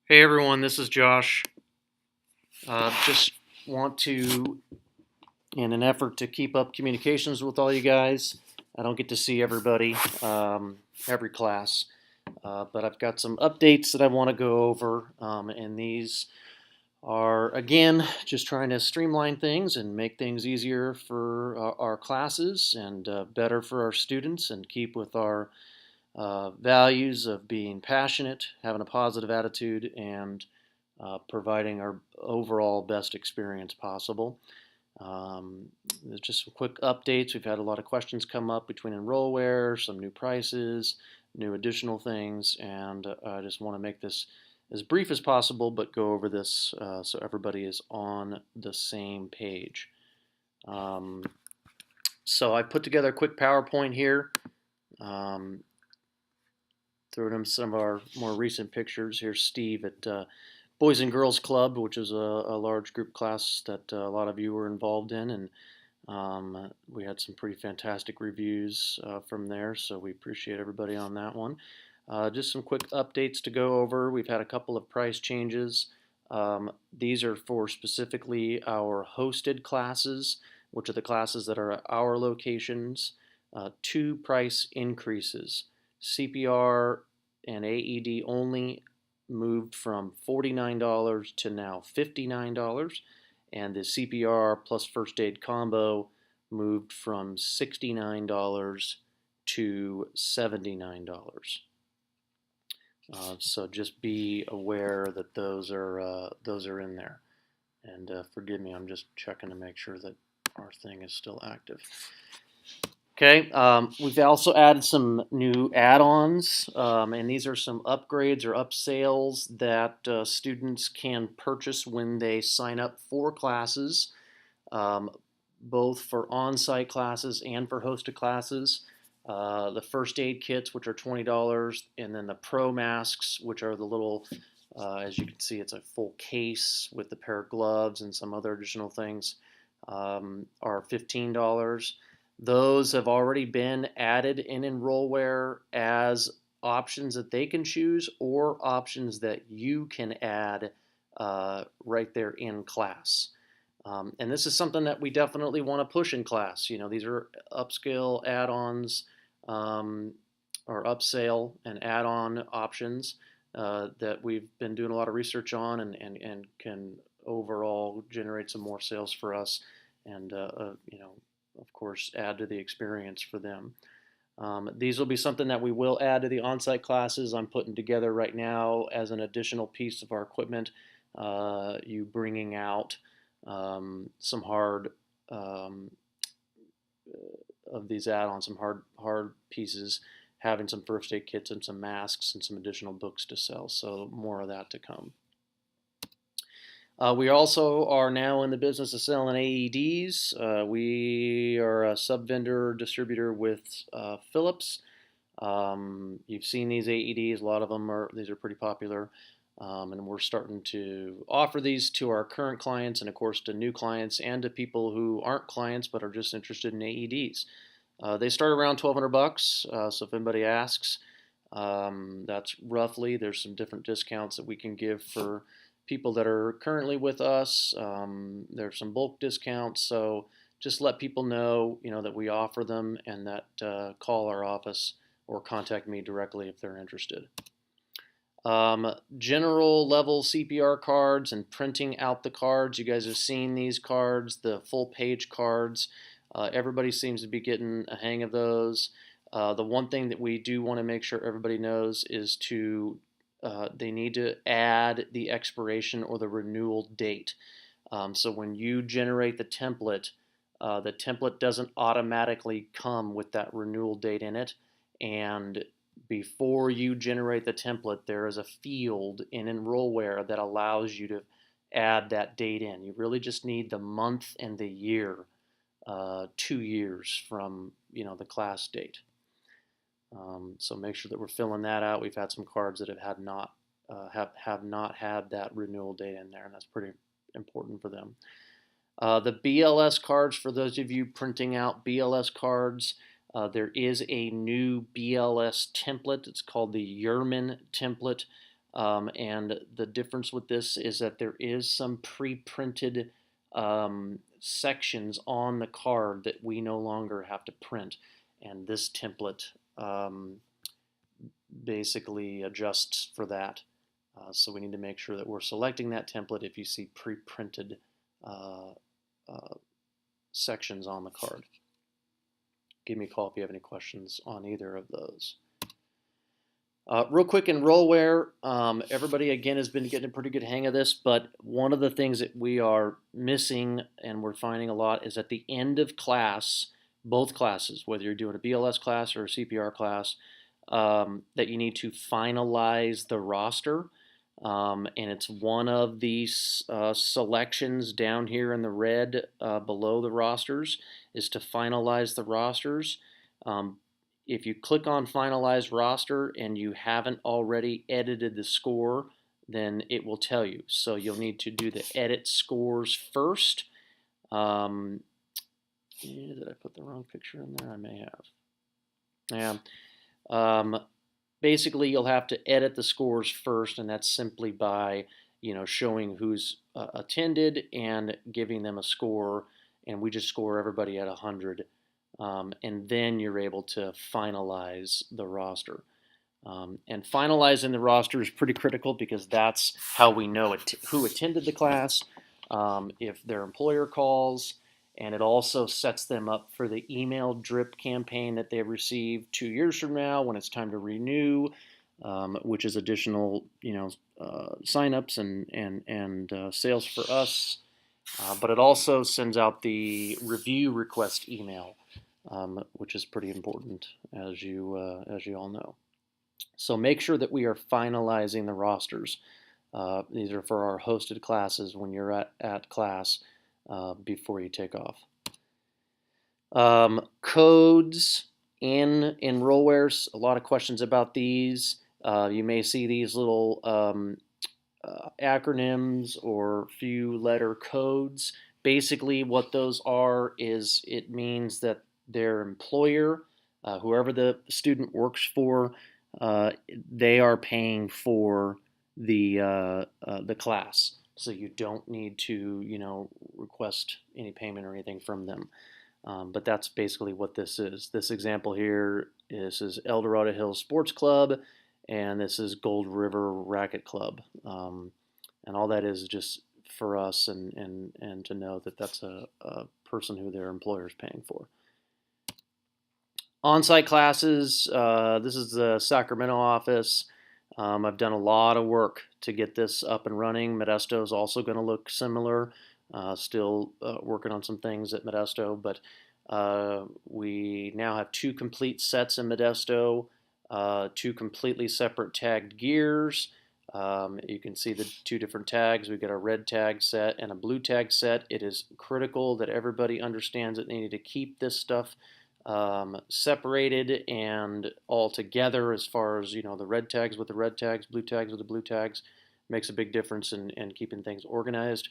Hey everyone, this is Josh. Just want to, in an effort to keep up communications with all you guys, I don't get to see everybody every class, but I've got some updates that I want to go over, and these are, again, just trying to streamline things and make things easier for our classes and better for our students and keep with our values of being passionate, having a positive attitude, and providing our overall best experience possible. There's just some quick updates. We've had a lot of questions come up between Enrollware, some new prices, new additional things, and I just want to make this as brief as possible, but go over this so everybody is on the same page. So I put together a quick PowerPoint here. Threw in some of our more recent pictures. Here's Steve at Boys and Girls Club, which is a large group class that a lot of you were involved in, and we had some pretty fantastic reviews from there, so we appreciate everybody on that one. Just some quick updates to go over. We've had a couple of price changes. These are for specifically our hosted classes, which are the classes that are at our locations. Two price increases. CPR and AED only moved from $49 to now $59, and the CPR plus first aid combo moved from $69 to $79. So just be aware that those are in there. And forgive me, I'm just checking to make sure that our thing is still active. Okay, we've also added some new add-ons, and these are some upgrades or upsales that students can purchase when they sign up for classes, both for on-site classes and for hosted classes. The first aid kits, which are $20, and then the pro masks, which are the little, as you can see, it's a full case with the pair of gloves and some other additional things, are $15. Those have already been added in Enrollware as options that they can choose or options that you can add right there in class. And this is something that we definitely want to push in class. You know, these are upscale add-ons or upsale and add-on options that we've been doing a lot of research on and can overall generate some more sales for us and, you know, of course, add to the experience for them. These will be something that we will add to the on-site classes I'm putting together right now as an additional piece of our equipment. You bringing out some hard of these add-ons, some hard pieces, having some first aid kits and some masks and some additional books to sell. So more of that to come. We also are now in the business of selling AEDs. We are a sub-vendor distributor with Philips. You've seen these AEDs. A lot of them these are pretty popular. And we're starting to offer these to our current clients and, of course, to new clients and to people who aren't clients but are just interested in AEDs. They start around $1,200, so if anybody asks, that's roughly. There's some different discounts that we can give for people that are currently with us. There's some bulk discounts, so just let people know, you know, that we offer them and that call our office or contact me directly if they're interested. General level CPR cards and printing out the cards. You guys have seen these cards, the full page cards. Everybody seems to be getting a hang of those. The one thing that we do want to make sure everybody knows is they need to add the expiration or the renewal date. So when you generate the template doesn't automatically come with that renewal date in it. And before you generate the template, there is a field in Enrollware that allows you to add that date in. You really just need the month and the year, 2 years from, you know, the class date. So make sure that we're filling that out. We've had some cards that have not had that renewal date in there, and that's pretty important for them. The BLS cards, for those of you printing out BLS cards, there is a new BLS template. It's called the Yerman template. And the difference with this is that there is some pre-printed sections on the card that we no longer have to print. And this template basically adjusts for that. So we need to make sure that we're selecting that template if you see pre-printed uh, uh, sections on the card. Give me a call if you have any questions on either of those. Real quick Enrollware, everybody again has been getting a pretty good hang of this, but one of the things that we are missing and we're finding a lot is at the end of class, both classes, whether you're doing a BLS class or a CPR class, that you need to finalize the roster. And it's one of these selections down here in the red below the rosters is to finalize the rosters. If you click on finalize roster and you haven't already edited the score, then it will tell you. So you'll need to do the edit scores first. Did I put the wrong picture in there? I may have. Yeah. Basically, you'll have to edit the scores first, and that's simply by showing who's attended and giving them a score, and we just score everybody at 100, and then you're able to finalize the roster. And finalizing the roster is pretty critical because that's how we know who attended the class, if their employer calls, and it also sets them up for the email drip campaign that they receive 2 years from now when it's time to renew, which is additional, signups and sales for us. But it also sends out the review request email, which is pretty important, as you all know. So make sure that we are finalizing the rosters. These are for our hosted classes when you're at class before you take off. Codes in Enrollwares, a lot of questions about these. You may see these little acronyms or few letter codes. Basically what those are is it means that their employer, whoever the student works for, they are paying for the class. So you don't need to, request any payment or anything from them. But that's basically what this is. This example here is Eldorado Hills Sports Club, and this is Gold River Racket Club. And all that is just for us and to know that that's a person who their employer is paying for. On-site classes, this is the Sacramento office. I've done a lot of work to get this up and running. Modesto is also going to look similar. Still working on some things at Modesto, but we now have 2 complete sets in Modesto, 2 completely separate tagged gears. You can see the 2 different tags. We've got a red tag set and a blue tag set. It is critical that everybody understands that they need to keep this stuff separated and all together as far as, the red tags with the red tags, blue tags with the blue tags. Makes a big difference in keeping things organized.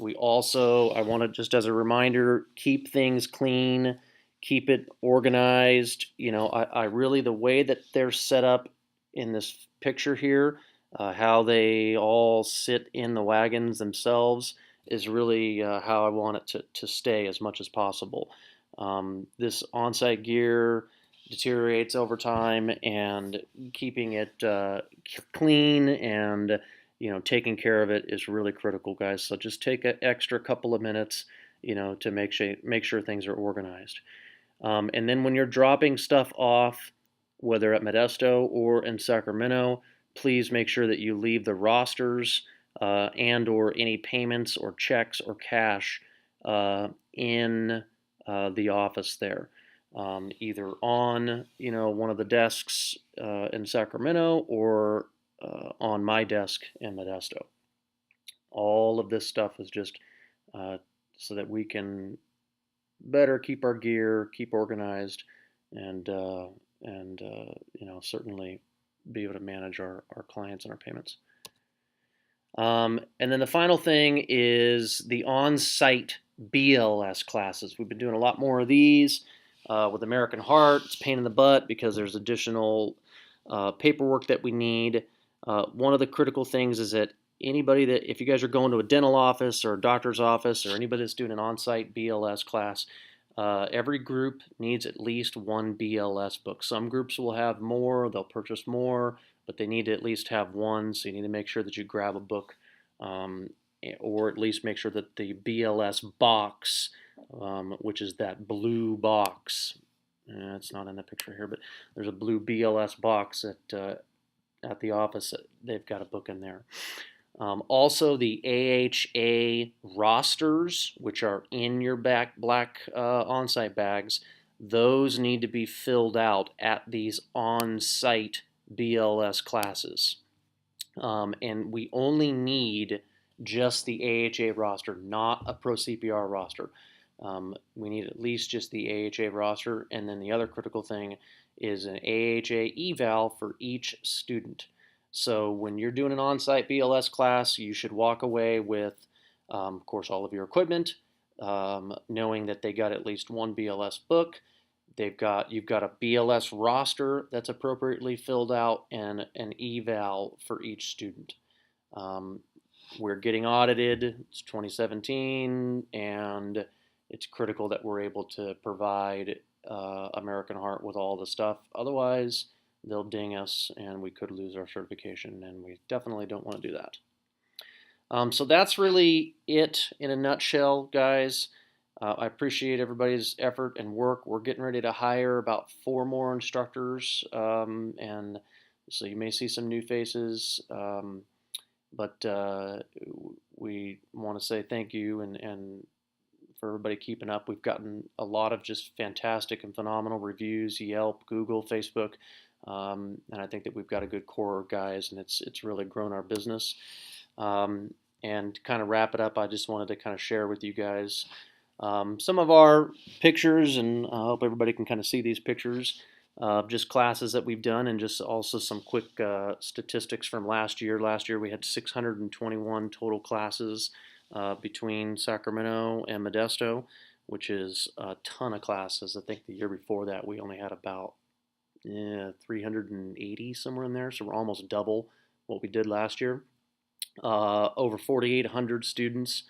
We also, I want to just as a reminder, keep things clean, keep it organized. I really, the way that they're set up in this picture here, how they all sit in the wagons themselves is really how I want it to stay as much as possible. This on-site gear deteriorates over time, and keeping it clean and taking care of it is really critical, guys. So just take an extra couple of minutes, to make sure things are organized. And then when you're dropping stuff off, whether at Modesto or in Sacramento, please make sure that you leave the rosters and or any payments or checks or cash in the office there, either on one of the desks in Sacramento or on my desk in Modesto. All of this stuff is just so that we can better keep our gear, keep organized, and certainly be able to manage our clients and our payments. And then the final thing is the on-site BLS classes. We've been doing a lot more of these with American Heart. It's a pain in the butt because there's additional paperwork that we need. One of the critical things is that anybody that, if you guys are going to a dental office or a doctor's office or anybody that's doing an on-site BLS class, every group needs at least one BLS book. Some groups will have more, they'll purchase more, but they need to at least have one, so you need to make sure that you grab a book, um, or at least make sure that the BLS box, which is that blue box, it's not in the picture here, but there's a blue BLS box at the office. They've got a book in there. Also, the AHA rosters, which are in your black on-site bags, those need to be filled out at these on-site BLS classes. And we only need just the AHA roster, not a Pro CPR roster. We need at least just the AHA roster, and then the other critical thing is an AHA eval for each student. So when you're doing an on-site BLS class, you should walk away with, of course, all of your equipment, knowing that they got at least one BLS book. You've got a BLS roster that's appropriately filled out and an eval for each student. We're getting audited. It's 2017, and it's critical that we're able to provide American Heart with all the stuff. Otherwise, they'll ding us and we could lose our certification, and we definitely don't want to do that. So that's really it in a nutshell, guys. I appreciate everybody's effort and work. We're getting ready to hire about 4 more instructors, and so you may see some new faces, but we want to say thank you and for everybody keeping up. We've gotten a lot of just fantastic and phenomenal reviews, Yelp, Google, Facebook, and I think that we've got a good core of guys, and it's really grown our business. And to kind of wrap it up, I just wanted to kind of share with you guys some of our pictures, and I hope everybody can kind of see these pictures of just classes that we've done, and just also some quick statistics from last year. Last year we had 621 total classes between Sacramento and Modesto, which is a ton of classes. I think the year before that we only had about 380, somewhere in there, so we're almost double what we did last year. Over 4,800 students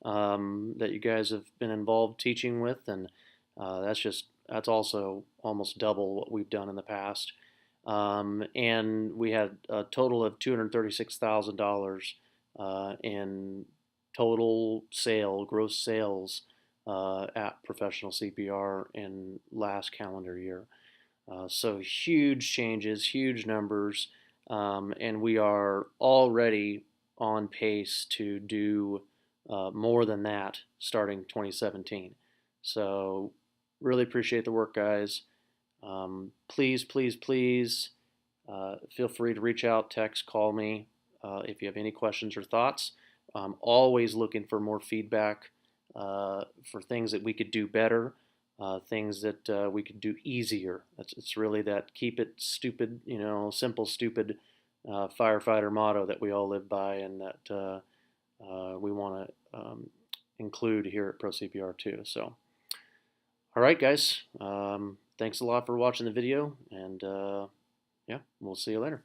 that you guys have been involved teaching with, and that's also almost double what we've done in the past. And we had a total of $236,000 in total gross sales at Professional CPR in last calendar year. So huge changes, huge numbers, and we are already on pace to do more than that starting 2017. So really appreciate the work, guys. Please, please, please feel free to reach out, text, call me if you have any questions or thoughts. I'm always looking for more feedback for things that we could do better, things that we could do easier. It's really that keep it stupid, simple, stupid firefighter motto that we all live by, and that we want to include here at Pro CPR too. So, all right, guys. Thanks a lot for watching the video, and yeah, we'll see you later.